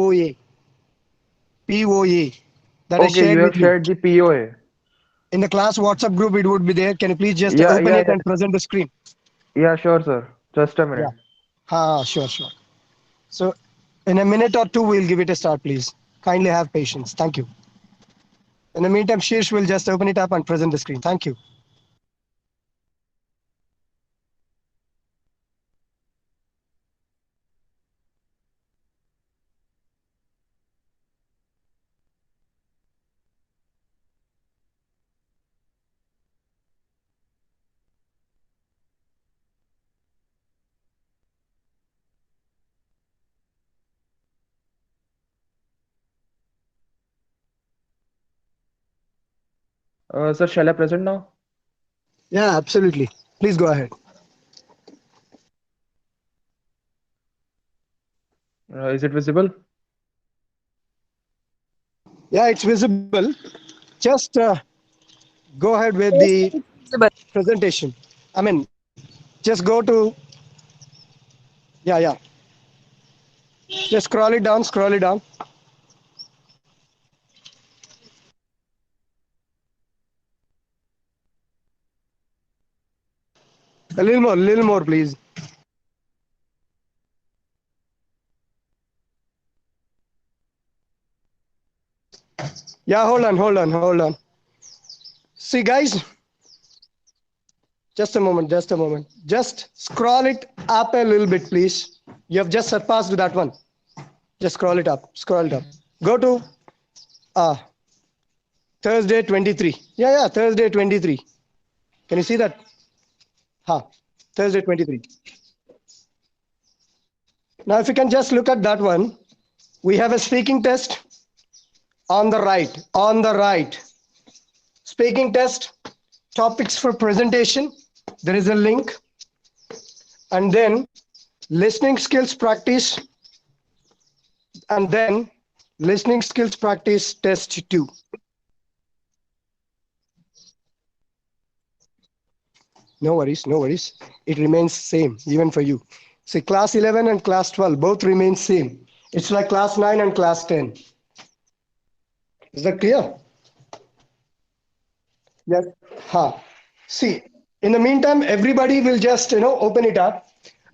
POA. POA that I Okay, you shared have with you. shared the POA. In the class WhatsApp group, it would be there. Can you please just Yeah, open yeah, it yeah. and present the screen? Yeah, sure, sir. Just a Yeah. minute. Sure, sure. So, in a minute or two, we'll give it a start, please. Kindly have patience. Thank you. In the meantime, Shirish will just open it up and present the screen. Thank you. Sir, shall I present now? Yeah, absolutely. Please go ahead. Is it visible? Yeah, it's visible. Just go ahead with Yes, the it's visible. presentation. I mean, just go to, yeah, yeah. Just scroll it down, scroll it down. A little more, please. Yeah, hold on, hold on, hold on. See, guys, just a moment, just a moment. Just scroll it up a little bit, please. You have just surpassed that one. Just scroll it up, scroll it up. Go to uh, Thursday 23. Yeah, yeah, Thursday 23. Can you see that? Thursday 23. Now, if you can just look at that one, we have a speaking test on the right. On the right. Speaking test, topics for presentation. There is a link. And then listening skills practice. And then listening skills practice test 2. No worries, no worries. It remains same even for you. See, class 11 and class 12 both remain same. It's like class 9 and class 10. Is that clear? Yes. See, in the meantime, everybody will just, open it up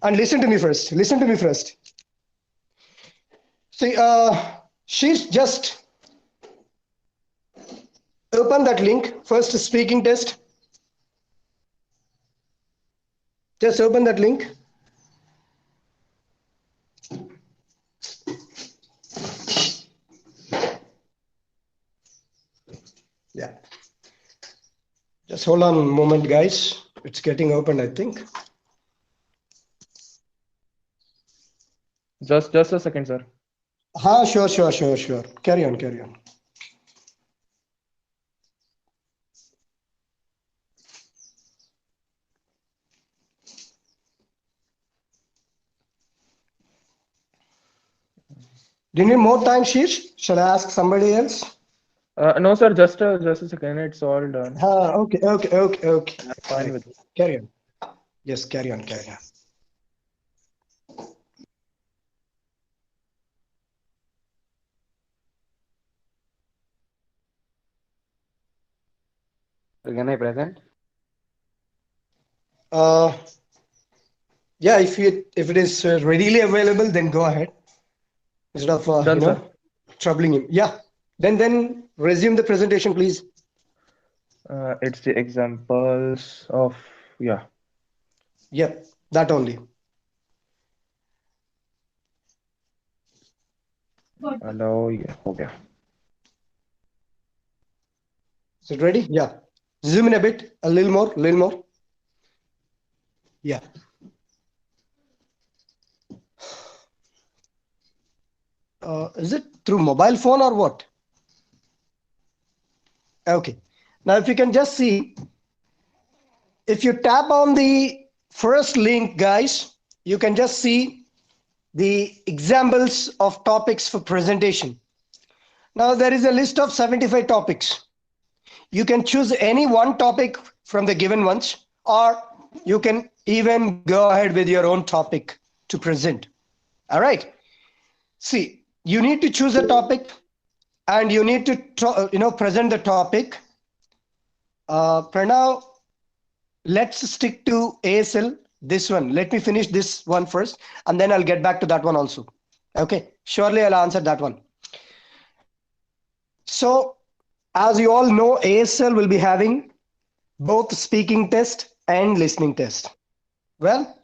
and listen to me first. Listen to me first. See, she's just open that link. First speaking test. Just open that link. Yeah. Just hold on a moment, guys. It's getting open, I think. Just a second, sir. Sure, sure, sure, sure. Carry on, carry on. Do you need more time, Sheesh? Shall I ask somebody else? No, sir, just a second. It's all done. Okay, okay, okay, okay. I'm All fine right. with it. Carry on. Yes, carry on, carry on. So can I present? Uh, yeah, if it is readily available, then go ahead instead of Done, sir. troubling him. Yeah. Then resume the presentation, please. It's the examples of, yeah. Yeah, that only. Hello, yeah. Okay. Is it ready? Yeah. Zoom in a bit, a little more, little more. Yeah. Is it through mobile phone or what? Okay. Now, if you can just see, if you tap on the first link, guys, you can just see the examples of topics for presentation. Now, there is a list of 75 topics. You can choose any one topic from the given ones, or you can even go ahead with your own topic to present. All right. See, you need to choose a topic and you need to present the topic. Pranav, let's stick to ASL. This one, let me finish this one first, and then I'll get back to that one also. Okay, surely I'll answer that one. So, as you all know, ASL will be having both speaking test and listening test. Well,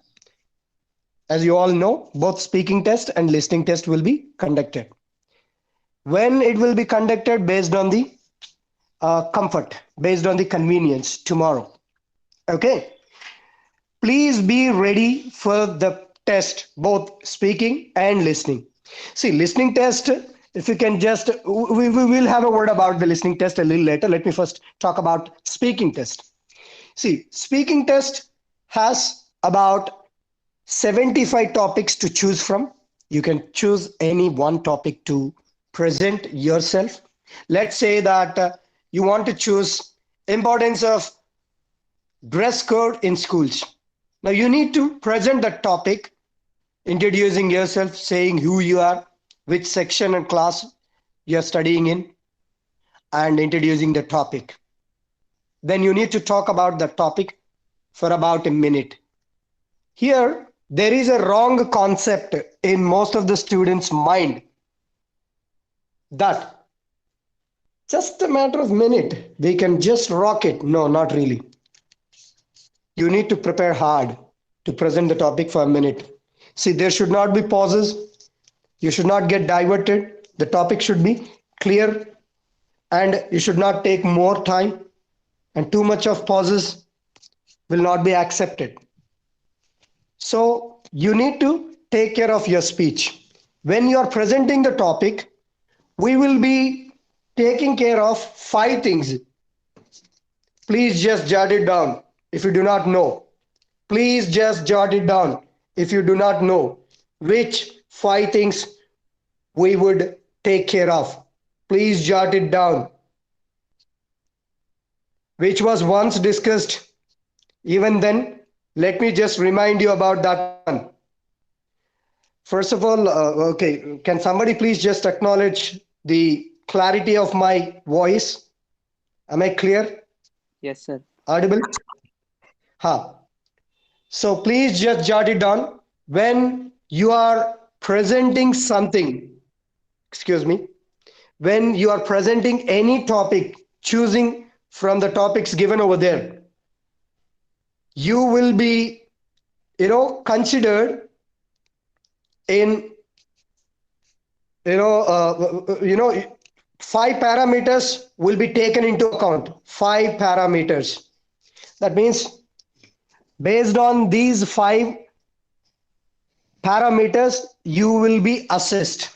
as you all know, both speaking test and listening test will be conducted. When it will be conducted based on the comfort, based on the convenience tomorrow. Okay. Please be ready for the test, both speaking and listening. See, listening test, if you can just, we will have a word about the listening test a little later. Let me first talk about speaking test. See, speaking test has about 75 topics to choose from. You can choose any one topic to present yourself. Let's say that you want to choose importance of dress code in schools. Now you need to present the topic, introducing yourself, saying who you are, which section and class you're studying in, and introducing the topic. Then you need to talk about the topic for about a minute. Here, there is a wrong concept in most of the students' mind that just a matter of minute, we can just rock it. No, not really. You need to prepare hard to present the topic for a minute. See, there should not be pauses. You should not get diverted. The topic should be clear and you should not take more time, and too much of pauses will not be accepted. So you need to take care of your speech. When you are presenting the topic, we will be taking care of 5 things. Please just jot it down. If you do not know, please just jot it down. If you do not know which 5 things we would take care of, please jot it down. Which was once discussed. Even then, let me just remind you about that one. First of all, okay, can somebody please just acknowledge the clarity of my voice? Am I clear? Yes, sir. Audible? So please just jot it down. When you are presenting something, when you are presenting any topic, choosing from the topics given over there, you will be, considered in, 5 parameters will be taken into account. 5 parameters. That means based on these 5 parameters, you will be assessed.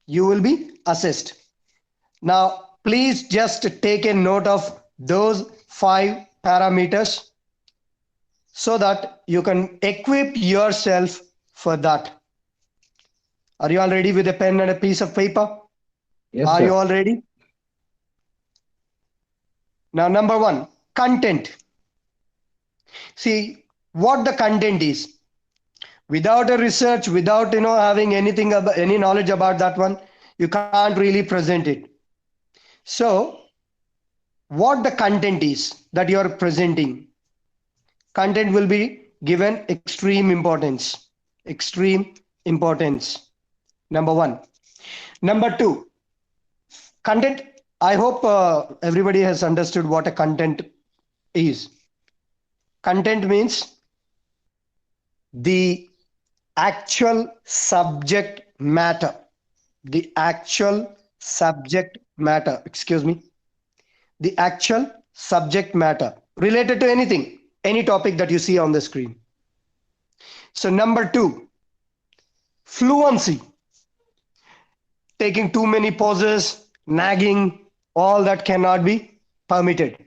You will be assessed. Now, please just take a note of those 5 parameters so that you can equip yourself for that. Are you all ready with a pen and a piece of paper? Yes, Are sir. you all ready? Now, number 1, content. See what the content is. Without a research, without having anything about any knowledge about that one, you can't really present it. So, what the content is that you are presenting? Content will be given extreme importance. Extreme importance. Number 1. Number 2, content. I hope everybody has understood what a content is. Content means the actual subject matter. The actual subject matter. The actual subject matter related to anything, any topic that you see on the screen. So number 2, fluency. Taking too many pauses, nagging, all that cannot be permitted.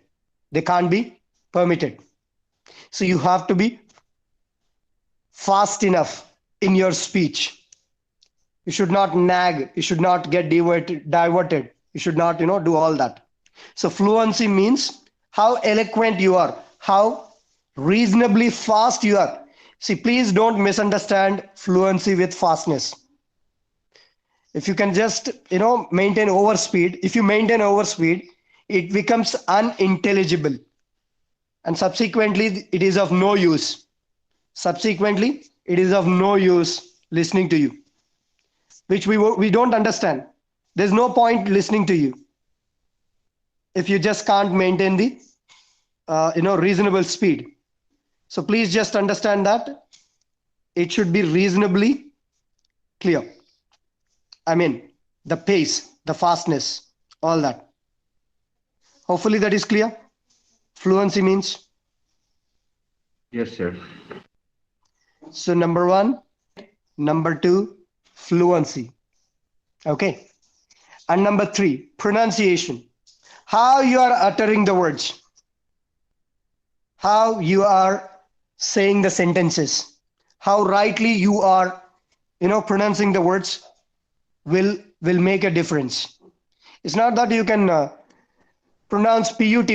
They can't be permitted. So you have to be fast enough in your speech. You should not nag. You should not get diverted. You should not, do all that. So fluency means how eloquent you are, how reasonably fast you are. See, please don't misunderstand fluency with fastness. If you can just, maintain overspeed, if you maintain overspeed, it becomes unintelligible. And subsequently, it is of no use. Subsequently, it is of no use listening to you, which we don't understand. There's no point listening to you if you just can't maintain the, reasonable speed. So please just understand that it should be reasonably clear. I mean, the pace, the fastness, all that. Hopefully that is clear. Fluency means. Yes, sir. So number one, number two, fluency. Okay. And number three, pronunciation. How you are uttering the words. How you are saying the sentences. How rightly you are, pronouncing the words will make a difference. It's not that you can pronounce PUT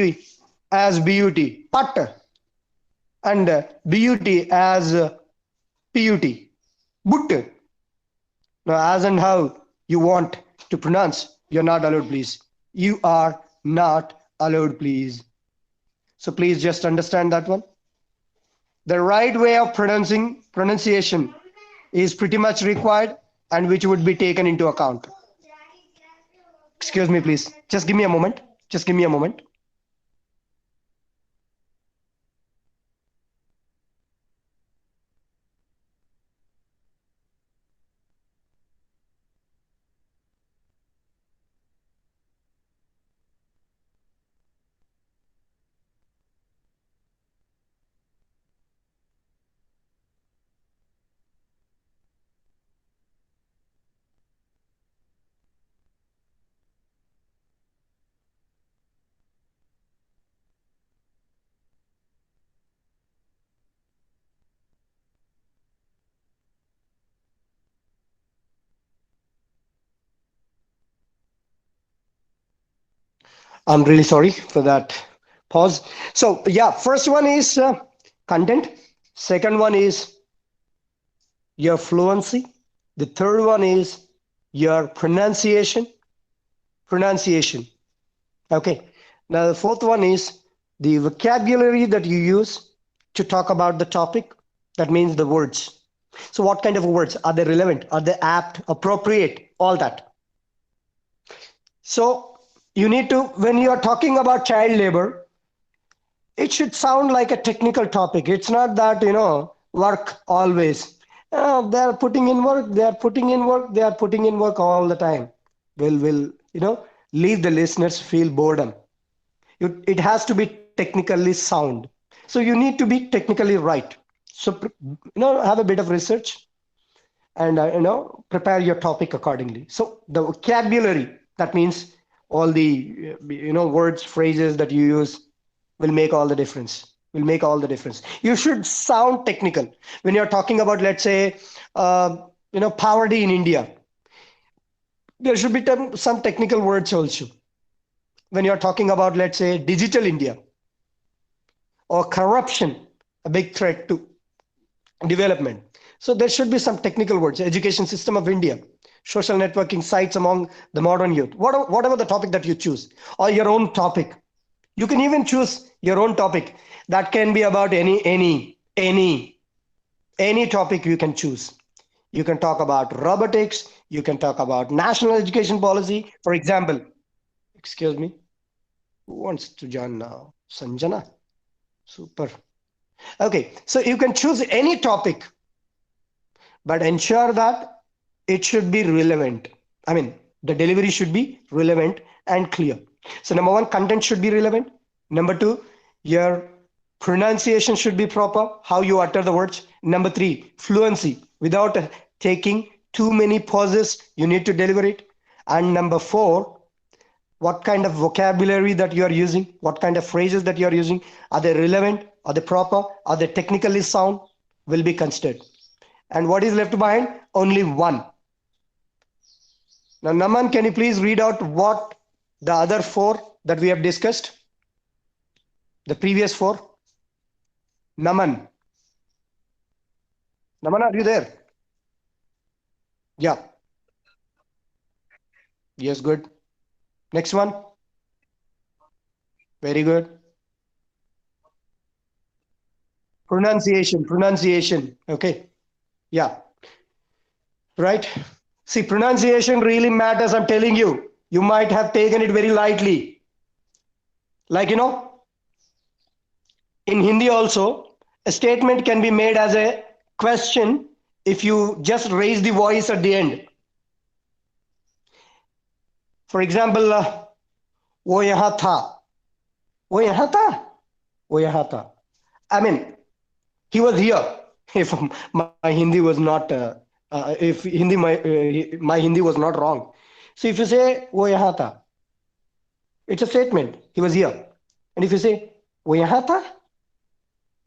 as BUT, but, and BUT as PUT, but. Now, as and how you want to pronounce, you're not allowed, please. You are not allowed, please. So please just understand that one. The right way of pronunciation is pretty much required and which would be taken into account. Excuse me, please. Just give me a moment. Just give me a moment. I'm really sorry for that pause. So yeah, first one is content. Second one is your fluency. The third one is your pronunciation. Okay. Now the fourth one is the vocabulary that you use to talk about the topic. That means the words. So what kind of words? Are they relevant? Are they apt, appropriate? All that. So you need to, when you are talking about child labor, it should sound like a technical topic. It's not that, work always. They are putting in work, they are putting in work all the time. Will leave the listeners feel boredom. It has to be technically sound. So you need to be technically right. So, have a bit of research and, prepare your topic accordingly. So the vocabulary, that means all the, words, phrases that you use will make all the difference. You should sound technical. When you're talking about, let's say, poverty in India, there should be some technical words also. When you're talking about, let's say, digital India or corruption, a big threat to development. So there should be some technical words. Education system of India, social networking sites among the modern youth, whatever the topic that you choose, or your own topic. You can even choose your own topic. That can be about any topic you can choose. You can talk about robotics. You can talk about national education policy. For example, excuse me, who wants to join now? Sanjana? Super. Okay, so you can choose any topic, but ensure that it should be relevant. I mean, the delivery should be relevant and clear. So number one, content should be relevant. Number two, your pronunciation should be proper, how you utter the words. Number three, fluency. Without taking too many pauses, you need to deliver it. And number four, what kind of vocabulary that you are using, what kind of phrases that you are using, are they relevant, are they proper, are they technically sound, will be considered. And what is left behind? Only one. Now, Naman, can you please read out what the other four that we have discussed? The previous four? Naman. Naman, are you there? Yeah. Yes, good. Next one. Very good. Pronunciation. Okay. Yeah. Right. See, pronunciation really matters. I'm telling you. You might have taken it very lightly. Like, in Hindi also, a statement can be made as a question if you just raise the voice at the end. For example, वो यहाँ था, वो यहाँ था, वो यहाँ था. I mean, he was here. If my Hindi was not, if Hindi my Hindi was not wrong. So if you say वो यहाँ था, it's a statement. He was here. And if you say वो यहाँ था,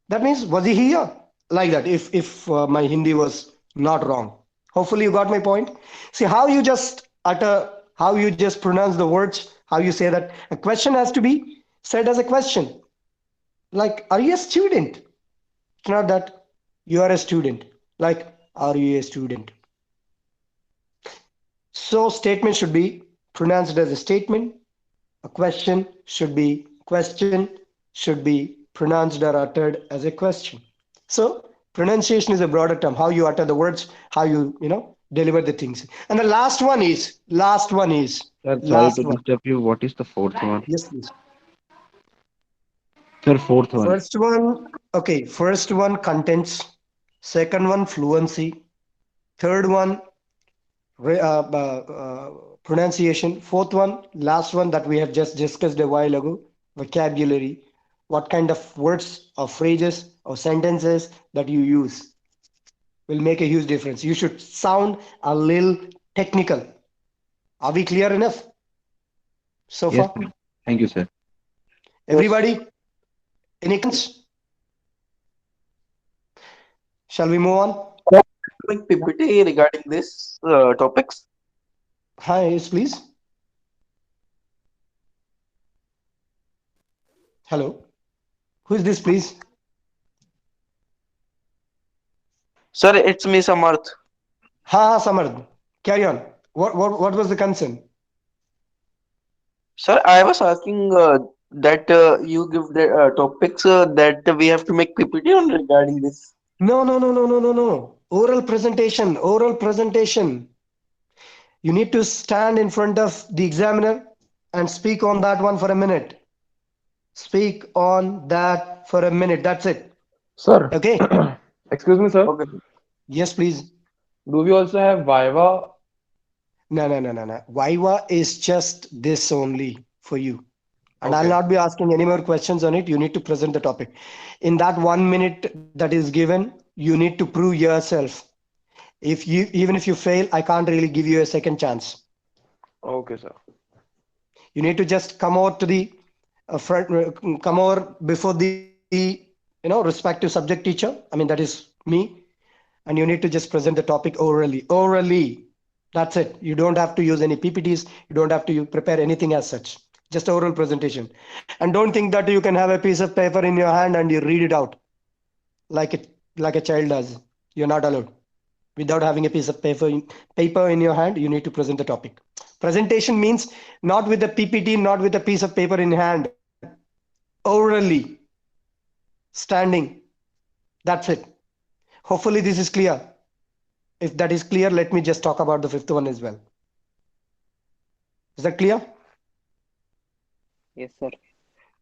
that means was he here? Like that. If my Hindi was not wrong. Hopefully you got my point. See how you just utter, how you just pronounce the words, how you say that. A question has to be said as a question. Like, are you a student? It's not that you are a student. Like, are you a student? So statement should be pronounced as a statement. A question should be pronounced or uttered as a question. So pronunciation is a broader term. How you utter the words, how you deliver the things. And the last one is. Sir, sorry to disturb you. What is the fourth one? Yes, please. Sir, fourth one. First one contents. Second one fluency. Third one pronunciation. Fourth one, last one that we have just discussed a while ago, vocabulary. What kind of words or phrases or sentences that you use will make a huge difference. You should sound a little technical. Are we clear enough so Yes, far? sir. Thank you, sir. Everybody, any questions? Shall we move on? Quick PPT regarding this topics. Hi, yes, please. Hello. Who is this, please? Sir, it's me, Samarth. Samarth. Carry on. What was the concern? Sir, I was asking that you give the topics that we have to make PPT on regarding this. No. Oral presentation. You need to stand in front of the examiner and speak on that one for a minute. That's it. Sir. Okay. Excuse me, sir. Okay. Yes, please. Do we also have Viva? No. Viva is just this only for you. And I'll Okay. not be asking any more questions on it. You need to present the topic. In that 1 minute that is given, you need to prove yourself. Even if you fail, I can't really give you a second chance. Okay, sir. You need to just come over to the come over before the respective subject teacher. I mean, that is me. And you need to just present the topic orally. That's it. You don't have to use any PPTs. You don't have to prepare anything as such. Just oral presentation. And don't think that you can have a piece of paper in your hand and you read it out like a child does. You're not allowed. Without having a piece of paper in your hand, you need to present the topic. Presentation means not with a PPT, not with a piece of paper in hand. Orally. Standing. That's it. Hopefully this is clear. If that is clear, let me just talk about the fifth one as well. Is that clear? Yes, sir.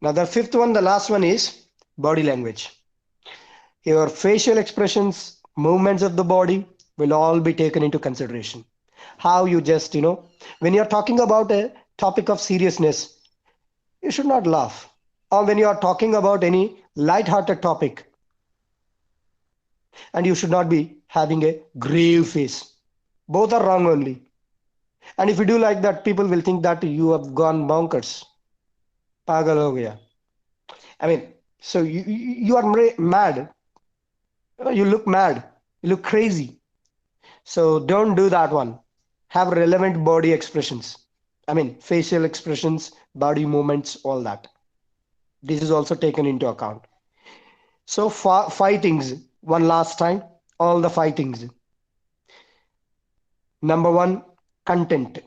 Now the fifth one, the last one is body language. Your facial expressions, movements of the body will all be taken into consideration. How you just, when you're talking about a topic of seriousness, you should not laugh. Or when you are talking about any light-hearted topic, and you should not be having a grave face. Both are wrong only. And if you do like that, people will think that you have gone bonkers. Pagal ho gaya. I mean, so you are mad. You look mad. You look crazy. So don't do that one. Have relevant body expressions. I mean, facial expressions, body movements, all that. This is also taken into account. So fightings, one last time, all the fightings. Number one, content.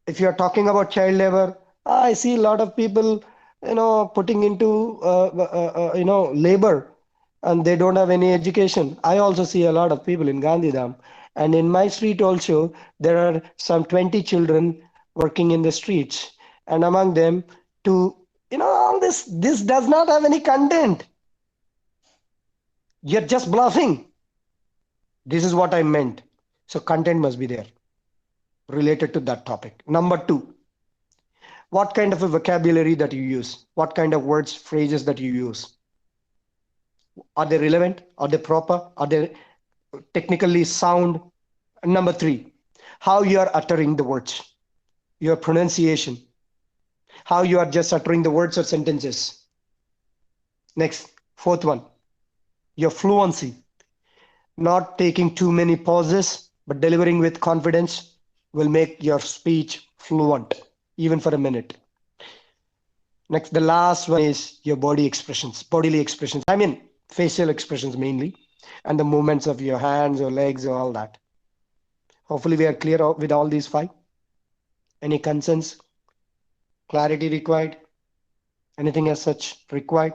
If you are talking about child labor, I see a lot of people, putting into, labor, and they don't have any education. I also see a lot of people in Gandhidham, and in my street also, there are some 20 children working in the streets, and among them, to, all this does not have any content. You're just bluffing. This is what I meant. So content must be there related to that topic. Number two, what kind of a vocabulary that you use, what kind of words, phrases that you use. Are they relevant? Are they proper? Are they technically sound? Number three, how you are uttering the words, your pronunciation, how you are just uttering the words or sentences. Next, fourth one, your fluency, not taking too many pauses, but delivering with confidence will make your speech fluent, even for a minute. Next, the last one is your body expressions, bodily expressions. I mean, facial expressions mainly, and the movements of your hands or legs or all that. Hopefully, we are clear with all these five. Any concerns? Clarity required? Anything as such required?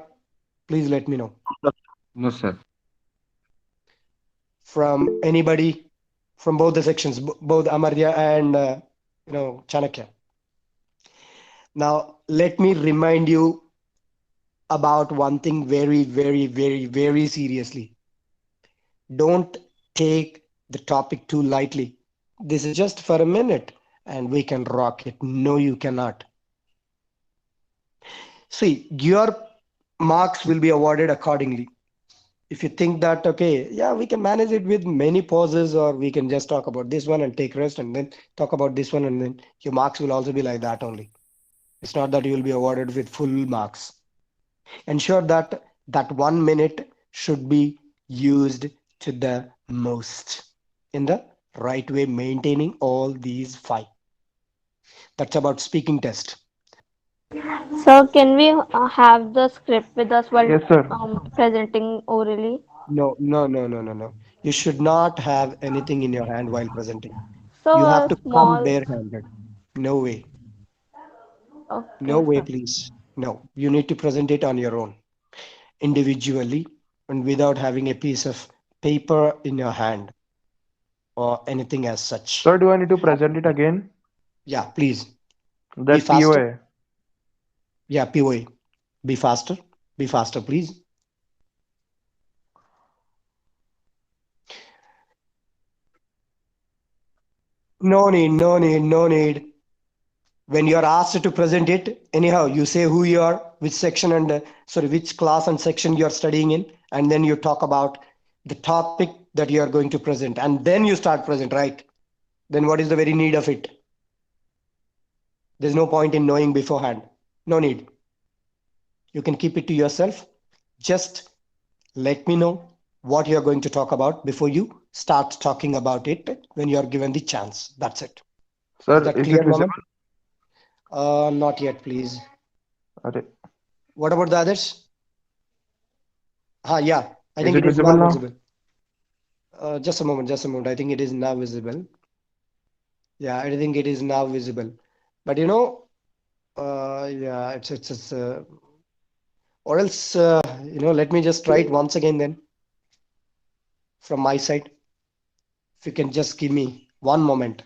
Please let me know. No, sir. From anybody from both the sections, both Amarya and Chanakya. Now, let me remind you about one thing very, very, very, very seriously. Don't take the topic too lightly. This is just for a minute and we can rock it. No, you cannot. See, your marks will be awarded accordingly. If you think that, okay, yeah, we can manage it with many pauses, or we can just talk about this one and take rest and then talk about this one, and then your marks will also be like that only. It's not that you will be awarded with full marks. Ensure that that 1 minute should be used to the most in the right way, maintaining all these five. That's about speaking test. So can we have the script with us while Yes, sir. presenting orally? No, no, no, no, no, no. You should not have anything in your hand while presenting. So You have a to come small. barehanded. No way. No Okay, way, sir. please. No. You need to present it on your own, individually, and without having a piece of paper in your hand or anything as such. Sir, do I need to present it again? Yeah, please be That faster. POA. Yeah, POA. Be faster. Be faster, please. No need, no need, no need. When you are asked to present it, anyhow, you say who you are, which section and which class and section you are studying in, and then you talk about the topic that you are going to present, and then you start present, right? Then what is the very need of it? There's no point in knowing beforehand. No need. You can keep it to yourself. Just let me know what you're going to talk about before you start talking about it when you're given the chance. That's it. Is Sir, that is clear, it visible? Maman? Not yet, please. Arre. What about the others? Yeah, I Is think it it is visible now now? visible. Just a moment, just a moment. I think it is now visible. Yeah, I think it is now visible. But yeah, it's or else, let me just try it once again then from my side. If you can just give me one moment.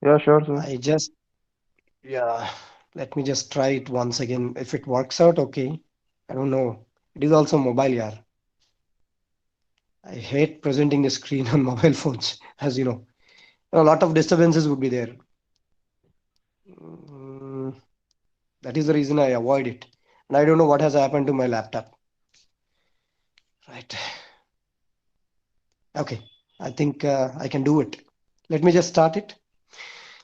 Yeah, sure, sir. Yeah, let me just try it once again. If it works out, okay. I don't know. It is also mobile, yeah. I hate presenting the screen on mobile phones, as you know. A lot of disturbances would be there. Mm, that is the reason I avoid it. And I don't know what has happened to my laptop. Right. Okay. I think I can do it. Let me just start it.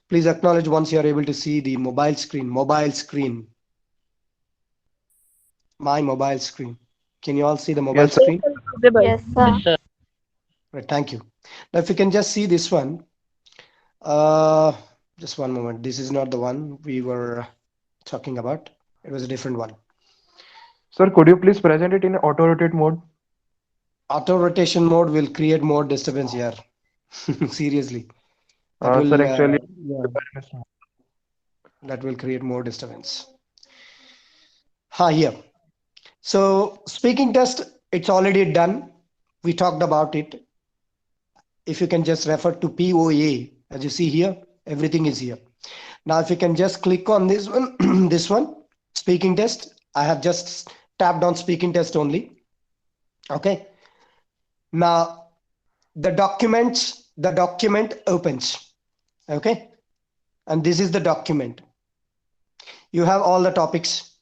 Please acknowledge once you are able to see the mobile screen. Mobile screen. My mobile screen. Can you all see the mobile Yes, sir. screen? Yes, sir. Right. Thank you. Now, if you can just see this one. Uh, just one moment. This is not the one we were talking about. It was a different one. Sir, could you please present it in auto rotate mode? Auto rotation mode will create more disturbance here. Seriously. That will Sir, actually, yeah, preparing is not- that will create more disturbance. Here. So speaking test, it's already done. We talked about it. If you can just refer to POA, as you see here, everything is here. Now, if you can just click on this one, this one, speaking test. I have just tapped on speaking test only. Okay. Now, the document opens. Okay. And this is the document. You have all the topics,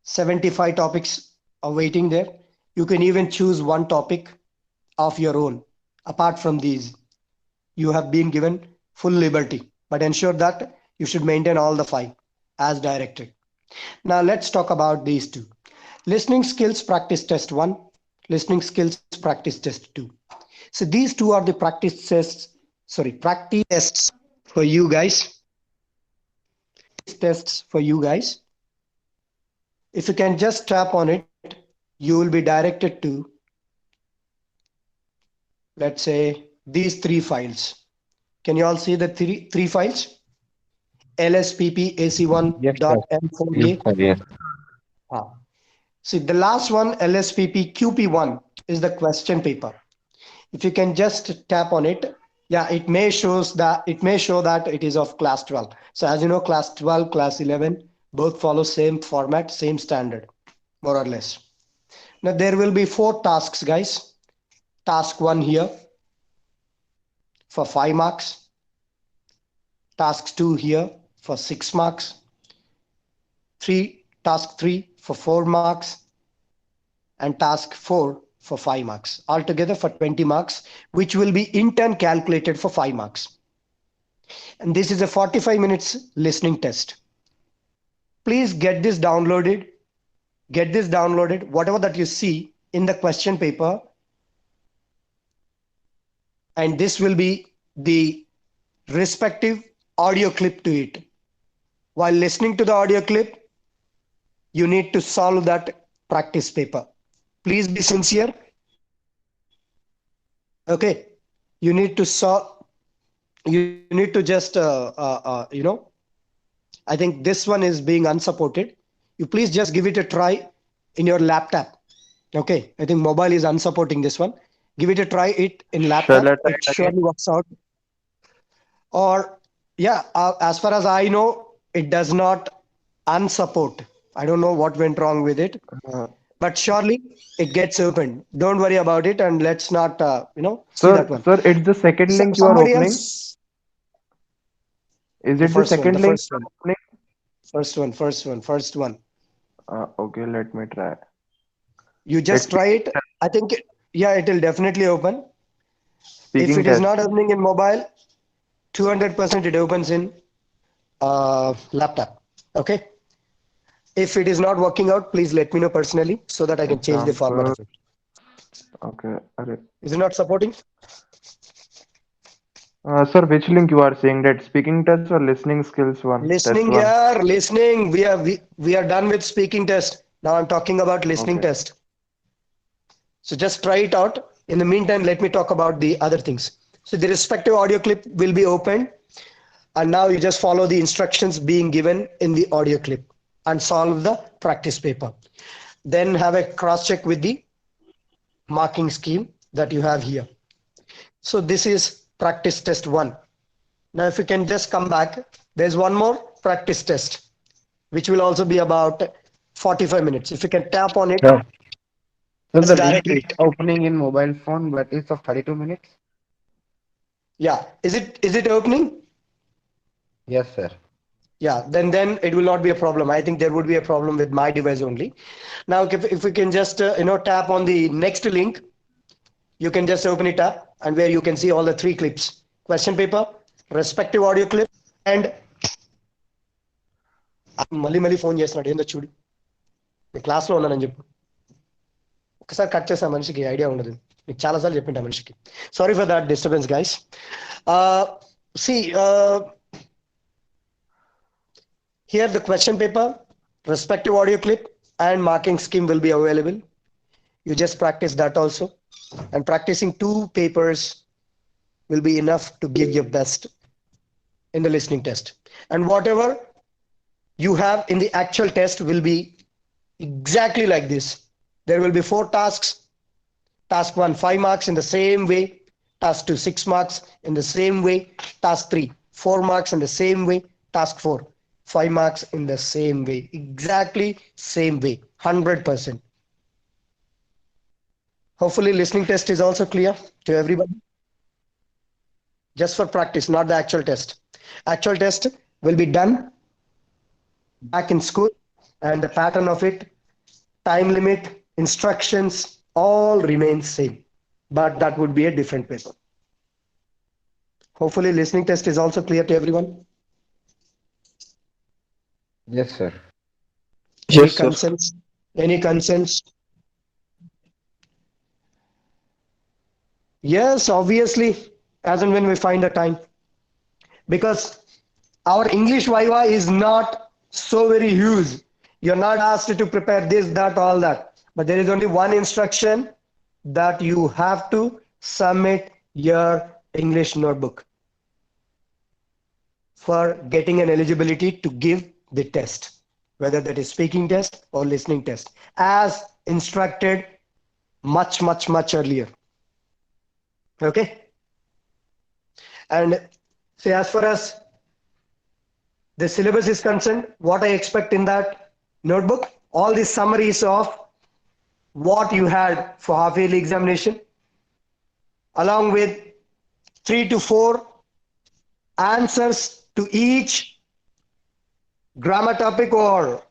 75 topics are waiting there. You can even choose one topic of your own. Apart from these, you have been given full liberty, but ensure that you should maintain all the 5 as directed. Now let's talk about these two. Listening skills practice test 1, listening skills practice test 2. So these two are the practice tests for you guys. Tests for you guys. If you can just tap on it, you will be directed to, let's say, these 3 files. Can you all see the three files? lspp.ac1.m4a. Yes, sir. Yes. See, the last one, lspp.qp1, is the question paper. If you can just tap on it, yeah, it may show that it is of class 12. So as you know, class 12, class 11, both follow same format, same standard, more or less. Now there will be 4 tasks, guys. Task 1 here for 5 marks. Task 2 here for 6 marks. Task 3 for 4 marks. And task 4 for 5 marks. Altogether for 20 marks, which will be in turn calculated for 5 marks. And this is a 45 minutes listening test. Please get this downloaded. Whatever that you see in the question paper. And this will be the respective audio clip to it. While listening to the audio clip, you need to solve that practice paper. Please be sincere. Okay. You need to just, I think this one is being unsupported. You please just give it a try in your laptop. Okay. I think mobile is unsupporting this one. Give it a try it in laptop. Shall I try It it again? surely works out. Or yeah, as far as I know, it does not unsupport. I don't know what went wrong with it, but surely it gets opened. Don't worry about it, and let's not, see that one. Sir, it's the second link you are Somebody opening. else. Is The it the first one. second The link first you one. are opening? First one. Okay, let me try. You just It's try it. I think, it will definitely open. If speaking it is test. not opening in mobile, 200% it opens in laptop. Okay. If it is not working out, please let me know personally so that I can change the format of it. Okay. Is it not supporting? Sir, which link you are saying, that speaking test or listening skills one? Test Listening 1. here, listening. We are done with speaking test. Now I'm talking about listening Okay. test. So just try it out. In the meantime, let me talk about the other things. So the respective audio clip will be opened, and now you just follow the instructions being given in the audio clip and solve the practice paper. Then have a cross check with the marking scheme that you have here. So this is practice test 1. Now if you can just come back, there's one more practice test, which will also be about 45 minutes. If you can tap on it, Yeah. So it's the link directly. is opening in mobile phone, but it's of 32 minutes. Yeah. Is it opening? Yes, sir. Yeah, then it will not be a problem. I think there would be a problem with my device only. Now, if we can just tap on the next link, you can just open it up, and where you can see all the 3 clips: question paper, respective audio clip, and మళ్ళీ phone చేస్తున్నాడు ఏందో చూడు నీ క్లాస్లో ఉన్నానని చెప్పు ఒకసారి cut చేసా మనిషికి ఐడియా ఉండదు నీకు చాలాసార్లు చెప్పింటా మనిషికి sorry for that disturbance guys here the question paper, respective audio clip, and marking scheme will be available. You just practice that also, and practicing 2 papers will be enough to give your best in the listening test. And whatever you have in the actual test will be exactly like this. There will be 4 tasks. Task 1, 5 marks in the same way. Task 2, 6 marks in the same way. Task 3, 4 marks in the same way. Task 4, 5 marks in the same way. Exactly same way. 100%. Hopefully listening test is also clear to everybody. Just for practice, not the actual test. Actual test will be done back in school, and the pattern of it, time limit, instructions, all remain same. But that would be a different paper. Hopefully listening test is also clear to everyone. Yes, sir. Any Yes, sir. concerns? Any concerns? Yes, obviously, as and when we find the time. Because our English Viva is not so very huge. You're not asked to prepare this, that, all that. But there is only one instruction that you have to submit your English notebook for getting an eligibility to give the test, whether that is speaking test or listening test, as instructed much earlier. Okay. And say, as far as the syllabus is concerned, what I expect in that notebook, all the summaries of what you had for half yearly examination, along with 3 to 4 answers to each grammar topic, or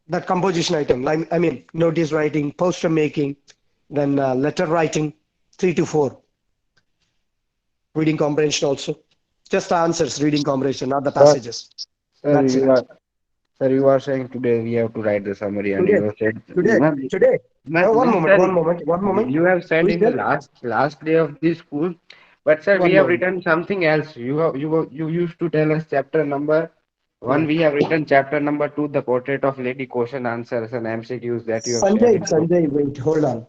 that composition item, like notice writing, poster making, then letter writing, 3 to 4. Reading comprehension also. Just the answers, reading comprehension, not the passages. Sir, That's it. you are saying today we have to write the summary, and Today, you have said today. Ma'am, One sir, moment. you have said Who in the said? last day of this school, but sir, we One have moment. written something else. You used to tell us chapter number one. We have written chapter number 2, the portrait of lady, question answers and MCQs that you have shared. Sanjay, wait, hold on.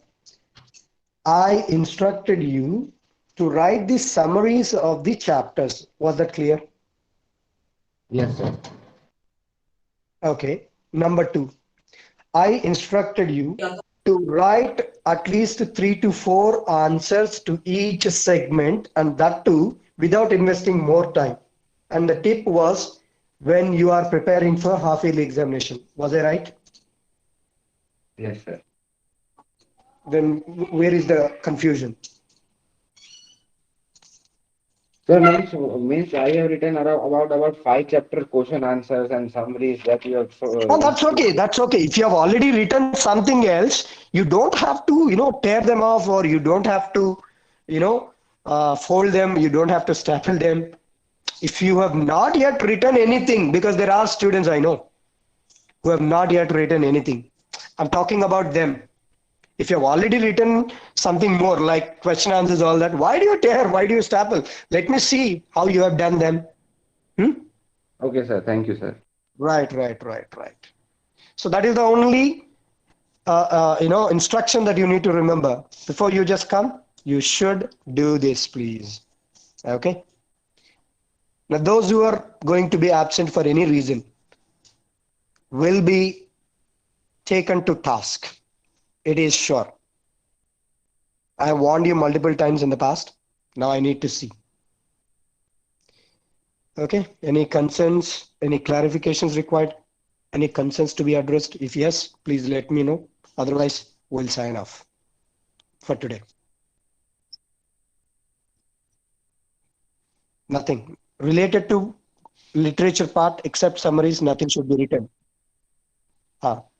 I instructed you to write the summaries of the chapters. Was that clear? Yes, sir. Okay. Number 2, I instructed you to write at least 3 to 4 answers to each segment, and that too without investing more time. And the tip was when you are preparing for half yearly examination. Was I right? Yes, sir. Then where is the confusion? So means I have written about 5 chapter question answers and summaries that you have. Oh, that's okay. That's okay. If you have already written something else, you don't have to, tear them off, or you don't have to, fold them. You don't have to staple them. If you have not yet written anything, because there are students I know who have not yet written anything. I'm talking about them. If you have already written something more like question answers, all that, why do you tear? Why do you staple? Let me see how you have done them. Okay, sir. Thank you, sir. Right. So that is the only instruction that you need to remember. Before you just come, you should do this, please. Okay. Now, those who are going to be absent for any reason will be taken to task. It is sure. I have warned you multiple times in the past. Now I need to see. Okay. Any concerns? Any clarifications required? Any concerns to be addressed? If yes, please let me know. Otherwise, we'll sign off for today. Nothing related to literature part except summaries. Nothing should be written.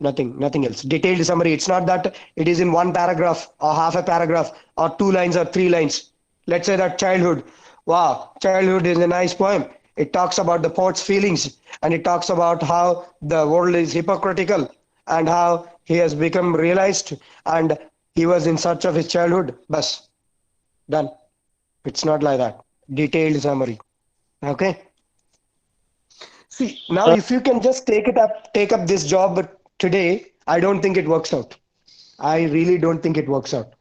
Nothing else. Detailed summary. It's not that it is in one paragraph or half a paragraph or 2 lines or 3 lines. Let's say that childhood. Wow, childhood is a nice poem. It talks about the poet's feelings, and it talks about how the world is hypocritical and how he has become realized and he was in search of his childhood. Bas, done. It's not like that. Detailed summary. Okay. See, now if you can just take up this job today, I don't think it works out. I really don't think it works out.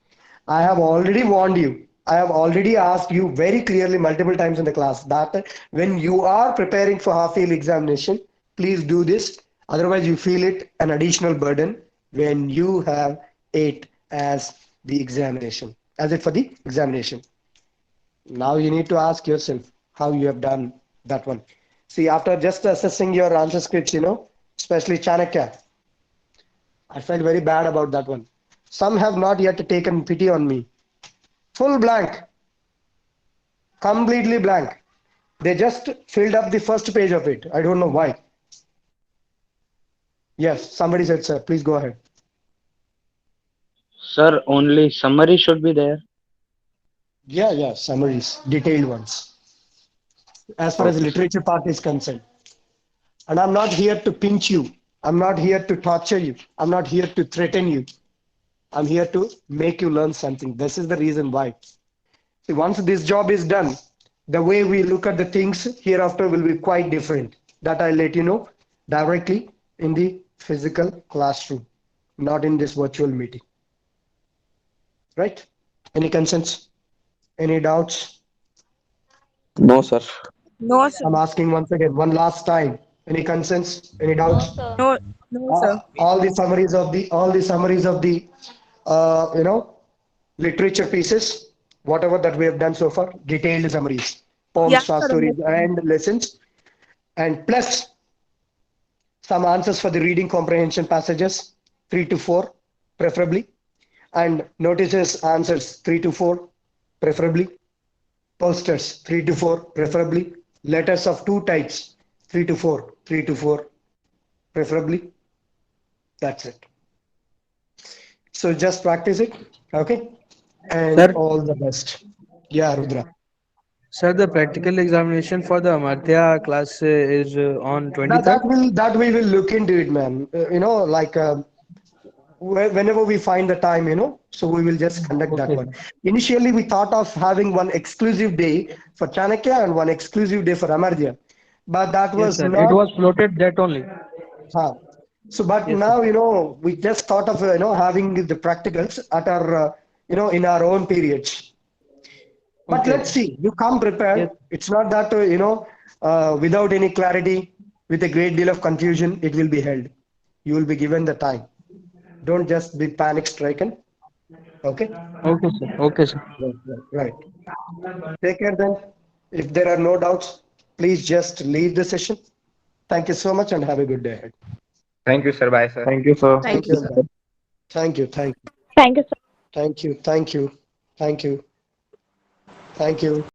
I have already warned you. I have already asked you very clearly multiple times in the class that when you are preparing for half yearly examination, please do this. Otherwise, you feel it an additional burden when you have it as the examination, as it for the examination. Now you need to ask yourself how you have done that one. See, after just assessing your answer scripts, especially Chanakya, I felt very bad about that one. Some have not yet taken pity on me. Full blank, completely blank. They just filled up the first page of it. I don't know why. Yes, somebody said, sir. Please go ahead. Sir, only summary should be there. Yeah, summaries, detailed ones. As far as literature part is concerned. And I'm not here to pinch you. I'm not here to torture you. I'm not here to threaten you. I'm here to make you learn something. This is the reason why. See, once this job is done, the way we look at the things hereafter will be quite different. That I'll let you know directly in the physical classroom, not in this virtual meeting. Right? Any concerns? Any doubts? No, sir. No, sir. I'm asking once again, one last time. Any concerns? Any No, doubts? sir. No, sir. All the summaries of the literature pieces, whatever that we have done so far, detailed summaries, poems, Yeah, short sir. stories, and lessons, and plus some answers for the reading comprehension passages, 3 to 4, preferably, and notices answers 3 to 4, preferably, posters 3 to 4, preferably, letters of two types, 3 to 4, 3 to 4, preferably. That's it. So just practice it, okay? And Sir? all the best. Yeah, Rudra. Sir, the practical examination for the Amartya class is on Now 23rd. that we will look into it, man. Whenever we find the time, so we will just conduct that Okay. one. Initially, we thought of having one exclusive day for Chanakya and one exclusive day for Amartya, but that Yes, was sir. It not. was floated that only. Huh. So, but Yes, now, we just thought of, having the practicals at our, in our own periods. But Okay. let's see, you come prepared. Yes. It's not that, without any clarity, with a great deal of confusion, it will be held. You will be given the time. Don't just be panic stricken. Okay? Okay, sir. Okay, sir. Right. Take care then. If there are no doubts, please just leave the session. Thank you so much and have a good day ahead. Thank you, sir. Bye, sir. Thank you, sir. Thank you. Thank you. Thank you, sir. Thank you. Thank you. Thank you. Thank you.